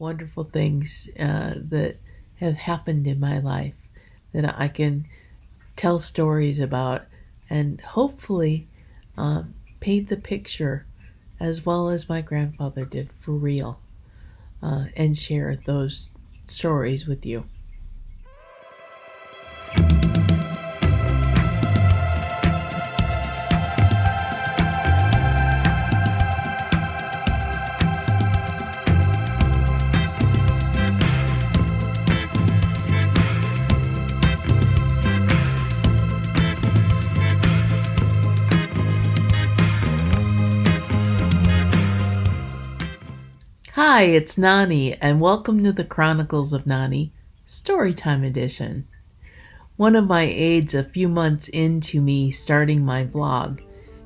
wonderful things that have happened in my life that I can tell stories about and hopefully paint the picture as well as my grandfather did for real and share those stories with you. Hi, it's Nani, and welcome to the Chronicles of Nani Storytime Edition. One of my aides, a few months into me starting my vlog,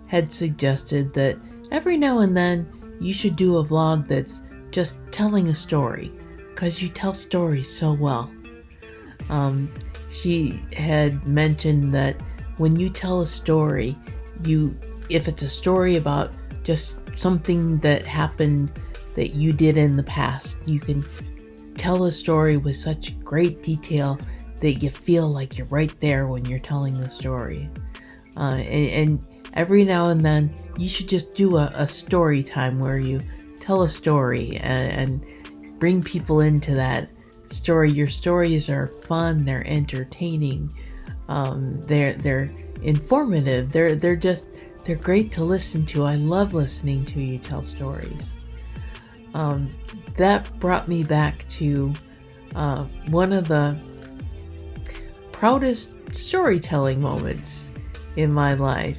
had suggested that every now and then you should do a vlog that's just telling a story, because you tell stories so well. She had mentioned that when you tell a story, if it's a story about just something that happened that you did in the past, you can tell a story with such great detail that you feel like you're right there when you're telling the story. And every now and then you should just do a story time where you tell a story and bring people into that story. Your stories are fun, they're entertaining, they're informative, they're great to listen to. I love listening to you tell stories. That brought me back to one of the proudest storytelling moments in my life.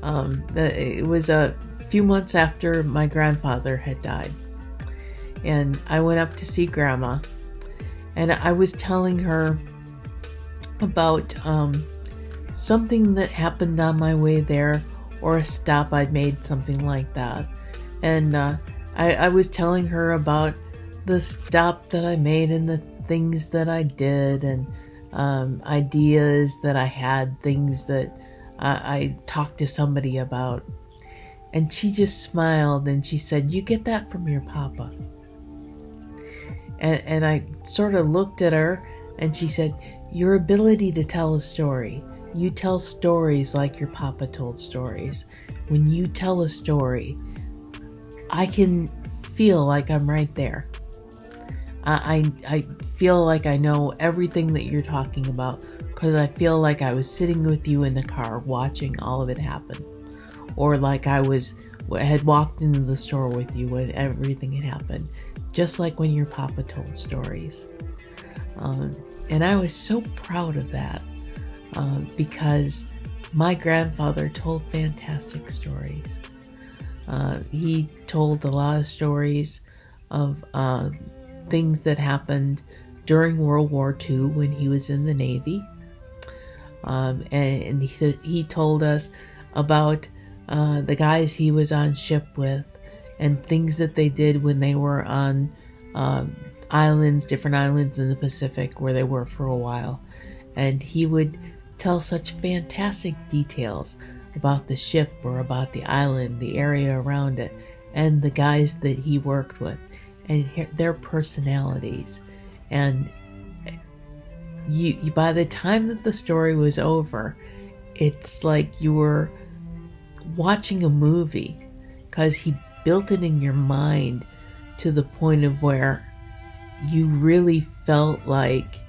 It was a few months after my grandfather had died, and I went up to see Grandma, and I was telling her about something that happened on my way there, or a stop I'd made, something like that. And I was telling her about the stop that I made and the things that I did, and ideas that I had, things that I talked to somebody about. And she just smiled and she said, "You get that from your papa." And I sort of looked at her and she said, "Your ability to tell a story. You tell stories like your papa told stories. When you tell a story, I can feel like I'm right there. I feel like I know everything that you're talking about because I feel like I was sitting with you in the car watching all of it happen. Or like I had walked into the store with you when everything had happened. Just like when your papa told stories." And I was so proud of that because my grandfather told fantastic stories. He told a lot of stories of things that happened during World War II when he was in the Navy. And he told us about the guys he was on ship with and things that they did when they were on different islands in the Pacific where they were for a while. And he would tell such fantastic details about the ship or about the island, the area around it, and the guys that he worked with and their personalities. And you by the time that the story was over, it's like you were watching a movie because he built it in your mind to the point of where you really felt like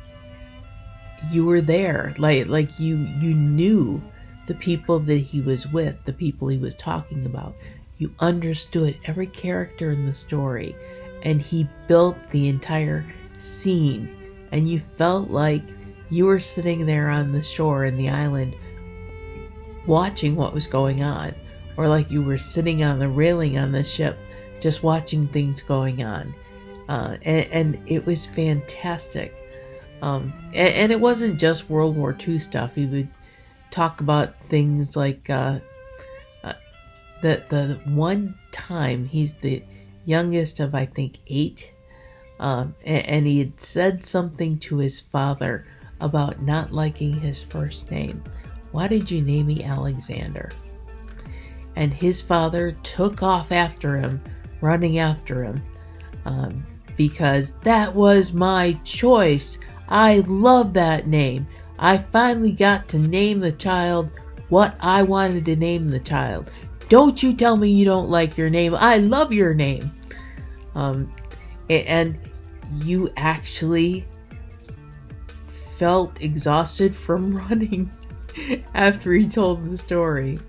you were there, like you knew the people that he was with, the people he was talking about. You understood every character in the story, and he built the entire scene, and you felt like you were sitting there on the shore in the island watching what was going on, or like you were sitting on the railing on the ship just watching things going on. And it was fantastic. And it wasn't just World War II stuff. He would talk about things like the one time, he's the youngest of I think 8, and he had said something to his father about not liking his first name. "Why did you name me Alexander?" And his father took off after him, running after him, because that was my choice. I love that name. I finally got to name the child what I wanted to name the child. Don't you tell me you don't like your name. I love your name. And you actually felt exhausted from running after he told the story.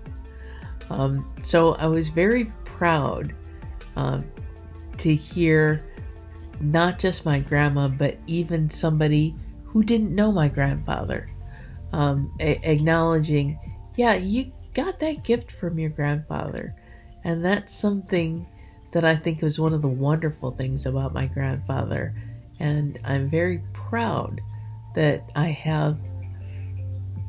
So I was very proud to hear not just my grandma, but even somebody who didn't know my grandfather acknowledging, yeah, you got that gift from your grandfather. And that's something that I think was one of the wonderful things about my grandfather. And I'm very proud that I have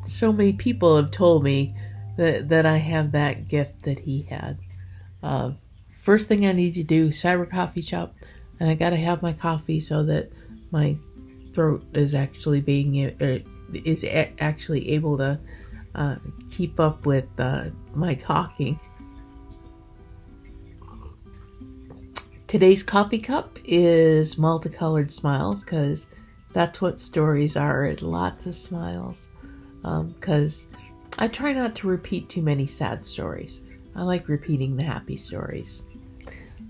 so many people have told me that I have that gift that he had. First thing I need to do, cyber coffee shop, and I gotta have my coffee so that my throat is actually actually able to keep up with my talking. Today's coffee cup is multicolored smiles, because that's what stories are, lots of smiles. Because I try not to repeat too many sad stories. I like repeating the happy stories.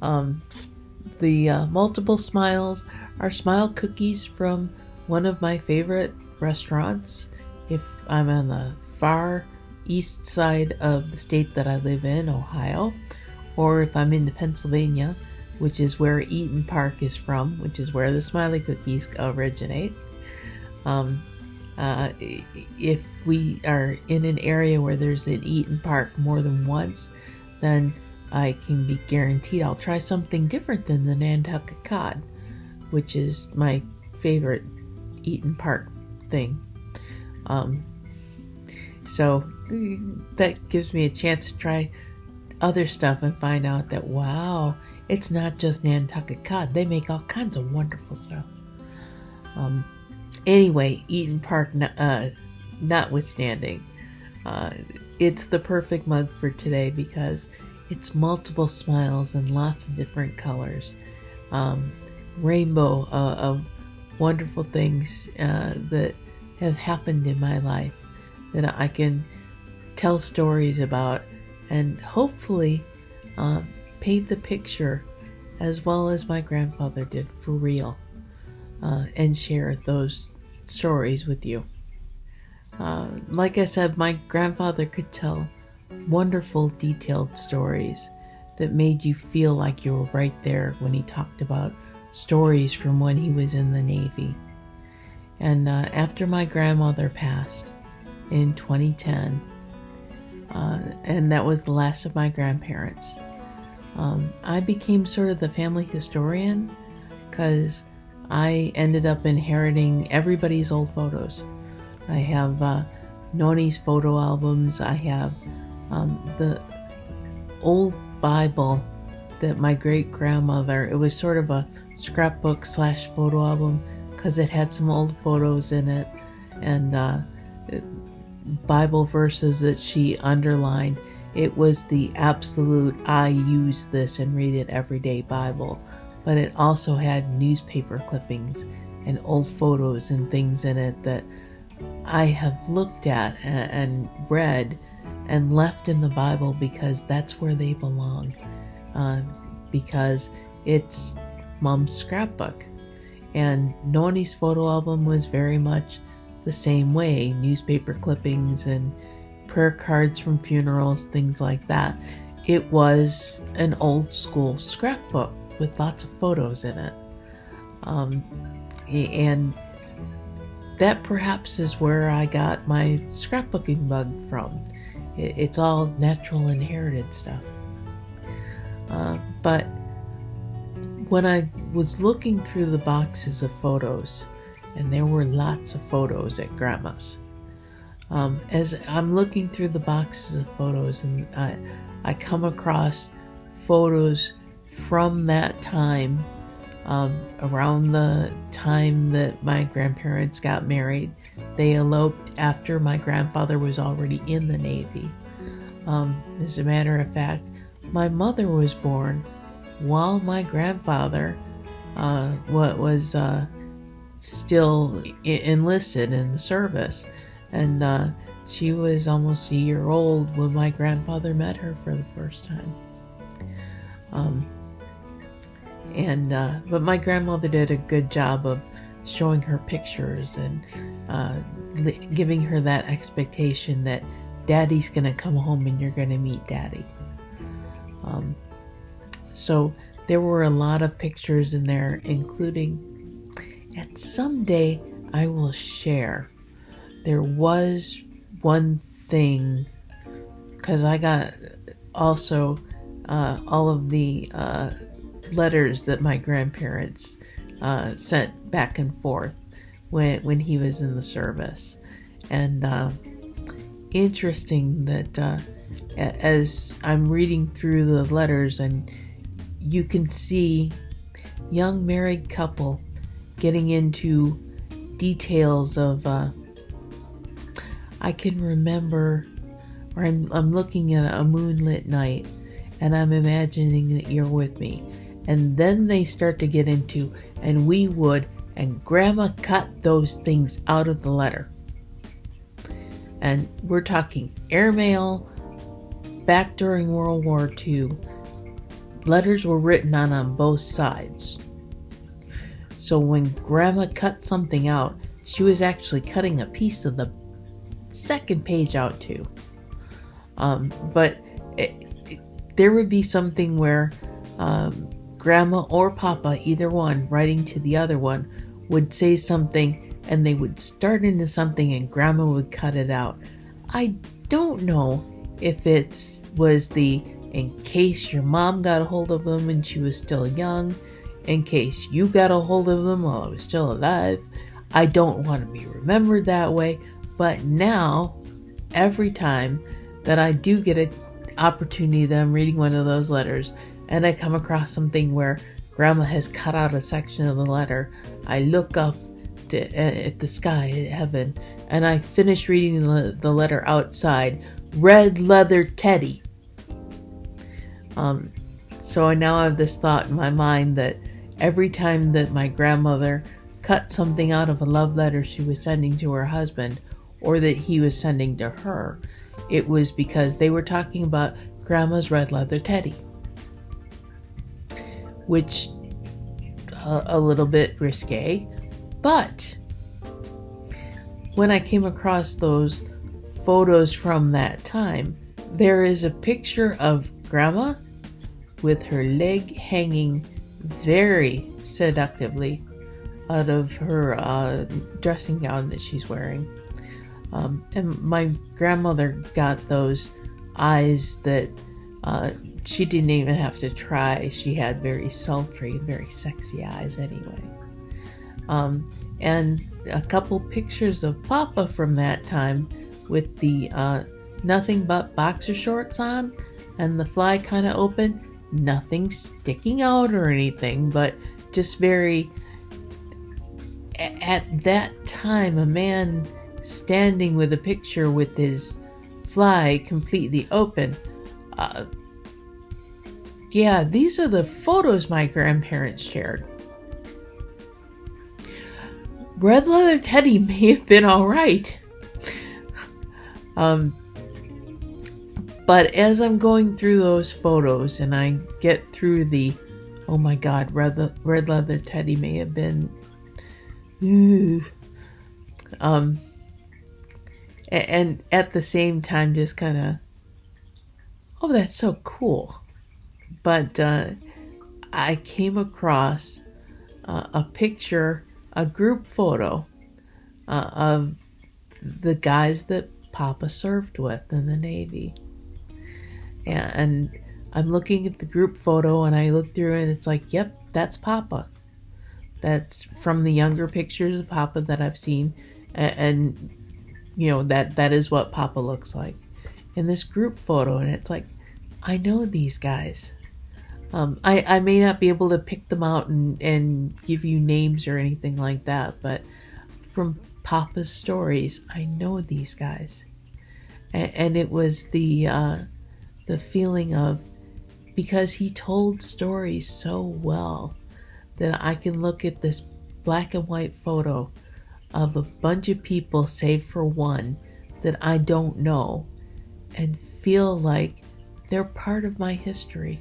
The multiple smiles are smile cookies from one of my favorite restaurants. If I'm on the far east side of the state that I live in, Ohio, or if I'm in Pennsylvania, which is where Eaton Park is from, which is where the smiley cookies originate. If we are in an area where there's an Eaton Park more than once, then I can be guaranteed I'll try something different than the Nantucket cod, which is my favorite Eaton Park thing. So that gives me a chance to try other stuff and find out that, wow, it's not just Nantucket cod. They make all kinds of wonderful stuff. Anyway, Eaton Park notwithstanding, it's the perfect mug for today because it's multiple smiles and lots of different colors. Rainbow of wonderful things that have happened in my life that I can tell stories about and hopefully paint the picture as well as my grandfather did for real, and share those stories with you. Like I said, my grandfather could tell wonderful detailed stories that made you feel like you were right there when he talked about stories from when he was in the Navy. And after my grandmother passed in 2010, and that was the last of my grandparents, I became sort of the family historian because I ended up inheriting everybody's old photos. I have Nani's photo albums. I have the old Bible that my great-grandmother, it was sort of a scrapbook / photo album because it had some old photos in it and Bible verses that she underlined. It was the absolute I use this and read it every day Bible, but it also had newspaper clippings and old photos and things in it that I have looked at and read and left in the Bible because that's where they belong, because it's Mom's scrapbook. And Nani's photo album was very much the same way, newspaper clippings and prayer cards from funerals, things like that. It was an old school scrapbook with lots of photos in it. And that perhaps is where I got my scrapbooking bug from. It's all natural inherited stuff. But when I was looking through the boxes of photos, and there were lots of photos at Grandma's, as I'm looking through the boxes of photos, and I come across photos from that time, around the time that my grandparents got married. They eloped after my grandfather was already in the Navy. As a matter of fact, my mother was born while my grandfather what was still enlisted in the service, and she was almost a year old when my grandfather met her for the first time. But my grandmother did a good job of showing her pictures and giving her that expectation that Daddy's gonna come home and you're gonna meet Daddy. So there were a lot of pictures in there, including, and someday I will share. There was one thing, because I got also all of the letters that my grandparents sent back and forth when he was in the service. And interesting that as I'm reading through the letters, and you can see young married couple getting into details of I can remember, or I'm looking at a moonlit night and I'm imagining that you're with me. And then they start to get into, and we would, and Grandma cut those things out of the letter. And we're talking airmail back during World War II. Letters were written on both sides. So when Grandma cut something out, she was actually cutting a piece of the second page out too. But there would be something where Grandma or Papa, either one, writing to the other one, would say something and they would start into something and Grandma would cut it out. I don't know if it was in case your mom got a hold of them and she was still young, in case you got a hold of them while I was still alive. I don't want to be remembered that way, but now, every time that I do get an opportunity that I'm reading one of those letters and I come across something where Grandma has cut out a section of the letter, I look up at the sky, at heaven, and I finish reading the letter outside, red leather teddy. So I now have this thought in my mind that every time that my grandmother cut something out of a love letter she was sending to her husband, or that he was sending to her, it was because they were talking about Grandma's red leather teddy. Which, a little bit risque, but when I came across those photos from that time, there is a picture of Grandma with her leg hanging very seductively out of her dressing gown that she's wearing. And my grandmother got those eyes that she didn't even have to try. She had very sultry, very sexy eyes anyway. And a couple pictures of Papa from that time with the nothing but boxer shorts on and the fly kind of open, nothing sticking out or anything, but just very, at that time, a man standing with a picture with his fly completely open. Yeah, these are the photos my grandparents shared. Red leather teddy may have been all right. But as I'm going through those photos and I get through the, oh my God, red leather teddy may have been, and at the same time just kind of, oh, that's so cool. But I came across a picture, a group photo of the guys that Papa served with in the Navy. And I'm looking at the group photo and I look through it and it's like, yep, that's Papa. That's from the younger pictures of Papa that I've seen. And you know, that is what Papa looks like in this group photo. And it's like, I know these guys. I may not be able to pick them out and give you names or anything like that, but from Papa's stories, I know these guys. And it was the feeling of, because he told stories so well, that I can look at this black and white photo of a bunch of people, save for one, that I don't know, and feel like they're part of my history.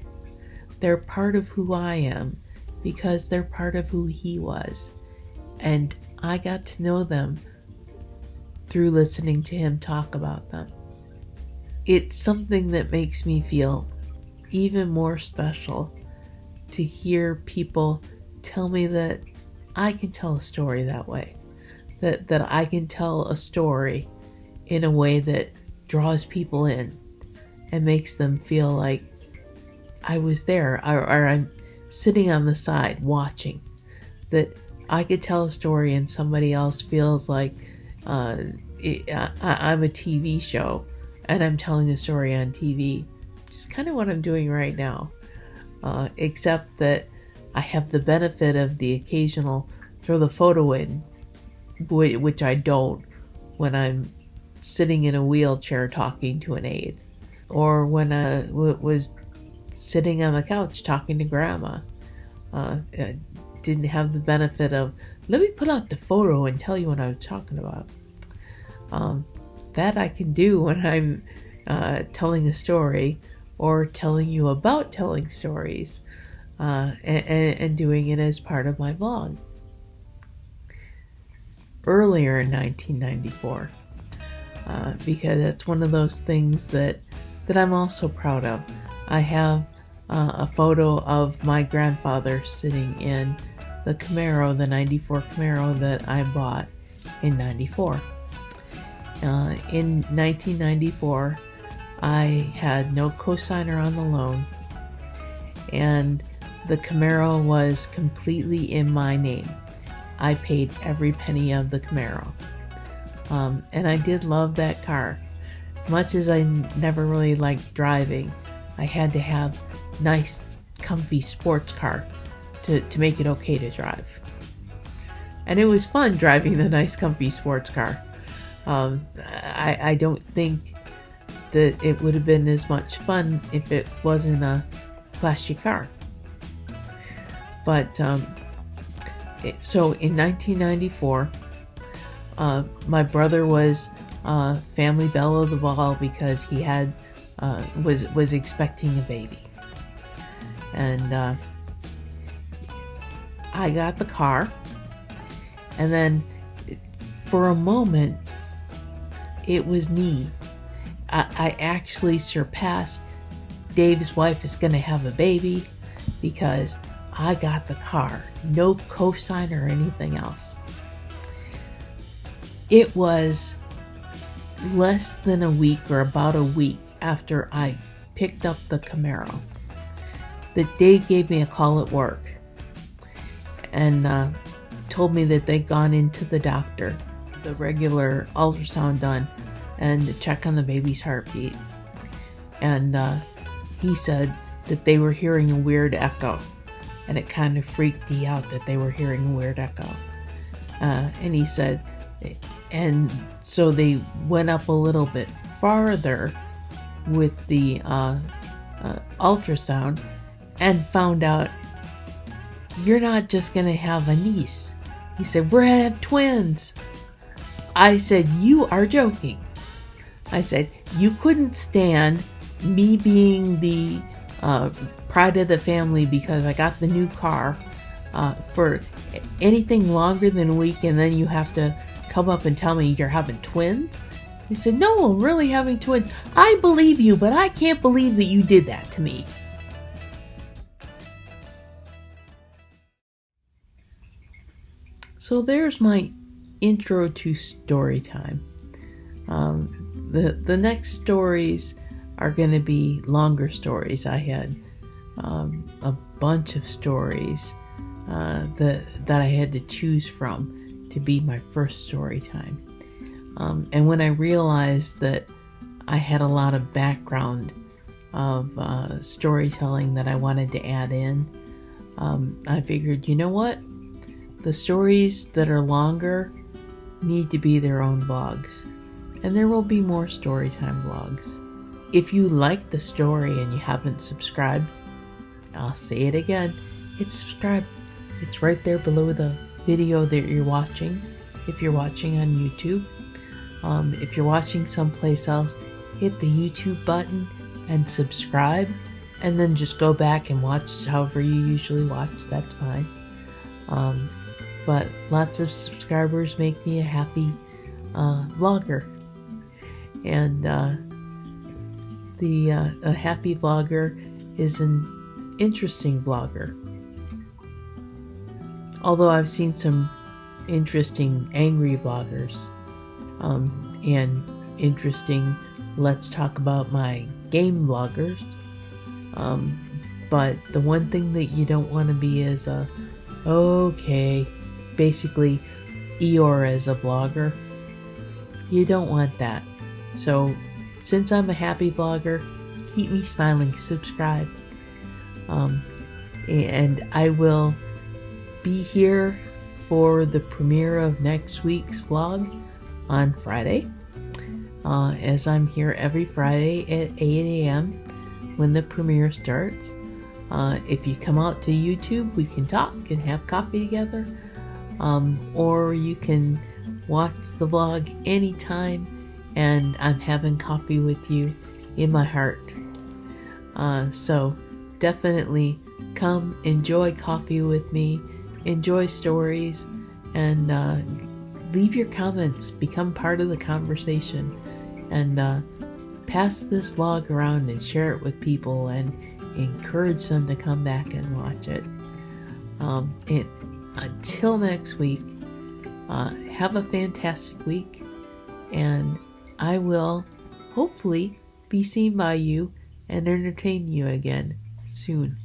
They're part of who I am because they're part of who he was. And I got to know them through listening to him talk about them. It's something that makes me feel even more special to hear people tell me that I can tell a story that way. That I can tell a story in a way that draws people in and makes them feel like I was there, or I'm sitting on the side watching. That I could tell a story and somebody else feels like I'm a TV show and I'm telling a story on TV, which is kind of what I'm doing right now, except that I have the benefit of the occasional throw the photo in, which I don't when I'm sitting in a wheelchair talking to an aide, or when I was sitting on the couch talking to grandma. I didn't have the benefit of, let me put out the photo and tell you what I was talking about. That I can do when I'm telling a story or telling you about telling stories, and doing it as part of my blog. Earlier in 1994, because that's one of those things that I'm also proud of. I have a photo of my grandfather sitting in the Camaro, the 94 Camaro that I bought in 94. In 1994, I had no cosigner on the loan, and the Camaro was completely in my name. I paid every penny of the Camaro. And I did love that car. Much as I never really liked driving, I had to have nice, comfy sports car to make it okay to drive. And it was fun driving the nice, comfy sports car. I don't think that it would have been as much fun if it wasn't a flashy car. But so in 1994, my brother was family belle of the ball because he had was expecting a baby, and I got the car, and then for a moment it was me. I actually surpassed Dave's wife is going to have a baby because I got the car, no cosign or anything else. It was less than a week, or about a week after I picked up the Camaro, that Dave gave me a call at work and told me that they'd gone into the doctor, the regular ultrasound done, and to check on the baby's heartbeat. And he said that they were hearing a weird echo, and it kind of freaked me out that they were hearing a weird echo. And he said, and so they went up a little bit farther with the ultrasound and found out, you're not just going to have a niece. He said, we're going to have twins. I said, you are joking. I said, you couldn't stand me being the pride of the family because I got the new car for anything longer than a week, and then you have to come up and tell me you're having twins? He said, no, I'm really having twins. I believe you, but I can't believe that you did that to me. So there's my intro to story time. The next stories are going to be longer stories. I had a bunch of stories that I had to choose from to be my first story time. And when I realized that I had a lot of background of storytelling that I wanted to add in, I figured, you know what? The stories that are longer need to be their own vlogs. And there will be more storytime vlogs. If you like the story and you haven't subscribed, I'll say it again, hit subscribe. It's right there below the video that you're watching, if you're watching on YouTube. If you're watching someplace else, hit the YouTube button and subscribe, and then just go back and watch however you usually watch. That's fine. But lots of subscribers make me a happy vlogger. And a happy vlogger is an interesting vlogger. Although I've seen some interesting angry vloggers, and interesting let's talk about my game vloggers. But the one thing that you don't want to be is basically Eeyore as a vlogger. You don't want that. So since I'm a happy vlogger, keep me smiling, subscribe. And I will be here for the premiere of next week's vlog on Friday, as I'm here every Friday at 8 a.m. when the premiere starts. If you come out to YouTube, we can talk and have coffee together, or you can watch the vlog anytime, and I'm having coffee with you in my heart. So definitely come enjoy coffee with me, enjoy stories, and leave your comments, become part of the conversation, and pass this vlog around and share it with people and encourage them to come back and watch it. And until next week, have a fantastic week, and I will hopefully be seen by you and entertain you again soon.